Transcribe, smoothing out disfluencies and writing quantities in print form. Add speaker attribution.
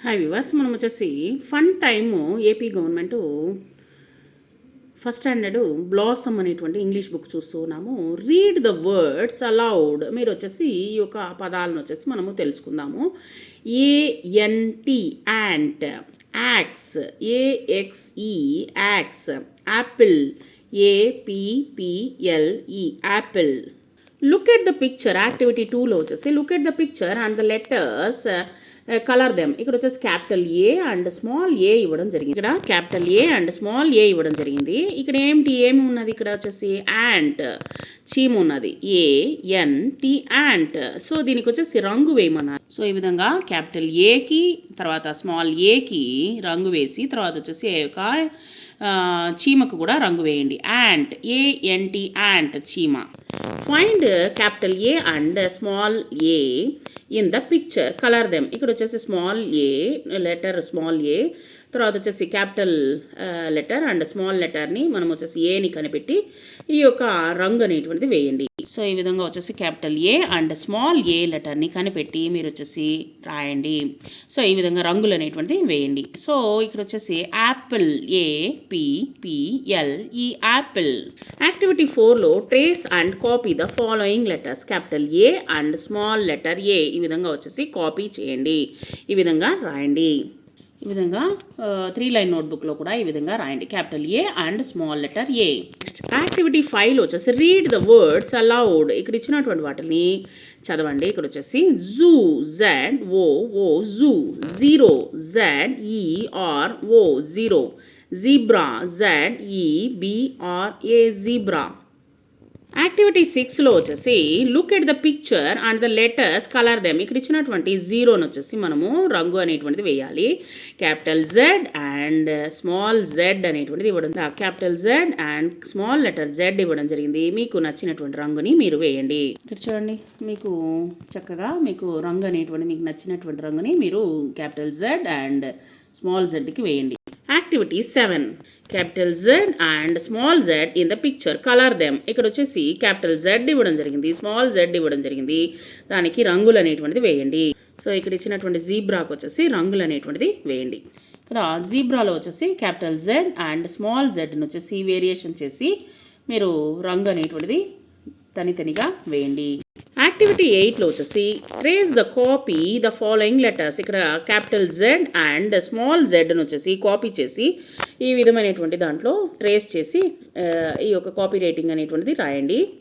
Speaker 1: Hi viewers, మనం వచ్చేసి fun time AP government first standard Blossom అనేటువంటి ఇంగ్లీష్ బుక్ చూస్తూ ఉన్నాము. Read the words aloud. మీరు వచ్చేసి ఈ యొక్క పదాలను వచ్చేసి మనము తెలుసుకుందాము. A N T ant, axe A X E axe, apple A P P L E apple. Look at the picture activity 2లో వచ్చేసి look at the picture and the letters colour them. ఇక్కడ వచ్చేసి capital A and small A ఇవ్వడం జరిగింది. ఇక్కడ capital A and small A ఇవ్వడం జరిగింది. ఇక్కడ ఏమి ఉన్నది? ఇక్కడ వచ్చేసి యాంట్, చీమ ఉన్నది. ANT ant. సో దీనికి వచ్చేసి రంగు వేయమన్నారు. సో ఈ విధంగా క్యాపిటల్ ఏకి తర్వాత స్మాల్ ఏకి రంగు వేసి తర్వాత వచ్చేసి చీమకు కూడా రంగు వేయండి. యాంట్ ఏఎన్టీ యాంట్, చీమ. Find capital A and small A in the picture, colour them. ఇక్కడ వచ్చేసి స్మాల్ ఏ లెటర్, స్మాల్ ఏ తర్వాత వచ్చేసి క్యాపిటల్ లెటర్ అండ్ స్మాల్ లెటర్ని మనం వచ్చేసి ఏని కనిపెట్టి ఈ యొక్క రంగు అనేటువంటిది వేయండి. సో ఈ విధంగా వచ్చేసి క్యాపిటల్ ఏ అండ్ స్మాల్ ఏ లెటర్ని కనిపెట్టి మీరు వచ్చేసి రాయండి. సో ఈ విధంగా రంగులు అనేటువంటిది వేయండి. సో ఇక్కడ వచ్చేసి apple A P P L E apple. Activity 4లో trace and copy the following letters, capital A and small letter A ఈ విధంగా వచ్చేసి కాపీ చేయండి. ఈ విధంగా రాయండి. ఈ విధంగా 3 లైన్ నోట్బుక్లో కూడా ఈ విధంగా రాయండి. Capital A and small letter A. Next activity 5లో వచ్చేసి రీడ్ ద వర్డ్స్ అలౌడ్. ఇక్కడ ఇచ్చినటువంటి వాటిని చదవండి. ఇక్కడ వచ్చేసి zoo Z O zoo, zero Z E R O zero, zebra Z E B R A zebra. Activity 6లో వచ్చేసి look at the picture and the letters colour them. ఇక్కడ ఇచ్చినటువంటి జీరోని వచ్చేసి మనము రంగు అనేటువంటిది వేయాలి. Capital Z and small Z అనేటువంటిది ఇవ్వడం, capital Z and small letter Z ఇవ్వడం జరిగింది. మీకు నచ్చినటువంటి రంగుని మీరు వేయండి. ఇక్కడ చూడండి, మీకు చక్కగా మీకు రంగు అనేటువంటి మీకు నచ్చినటువంటి రంగుని మీరు క్యాపిటల్ జెడ్ అండ్ స్మాల్ జెడ్కి వేయండి. Activity 7, capital Z and small Z in the picture, colour them. ఇక్కడ వచ్చేసి క్యాపిటల్ జెడ్ ఇవ్వడం జరిగింది, స్మాల్ జెడ్ ఇవ్వడం జరిగింది. దానికి రంగులు అనేటువంటిది వేయండి. సో ఇక్కడ ఇచ్చినటువంటి జీబ్రాకు వచ్చేసి రంగులు అనేటువంటిది వేయండి. ఇక్కడ జీబ్రాలో వచ్చేసి క్యాపిటల్ జెడ్ అండ్ స్మాల్ జెడ్ని వచ్చేసి వేరియేషన్ చేసి మీరు రంగు అనేటువంటిది తనితనిగా వేయండి. యాక్టివిటీ 8లో వచ్చేసి trace the copy the following letters. ఇక్కడ క్యాపిటల్ జెడ్ అండ్ స్మాల్ జెడ్ను వచ్చేసి కాపీ చేసి ఈ విధమైనటువంటి దాంట్లో ట్రేస్ చేసి ఈ యొక్క కాపీ రైటింగ్ అనేటువంటిది రాయండి.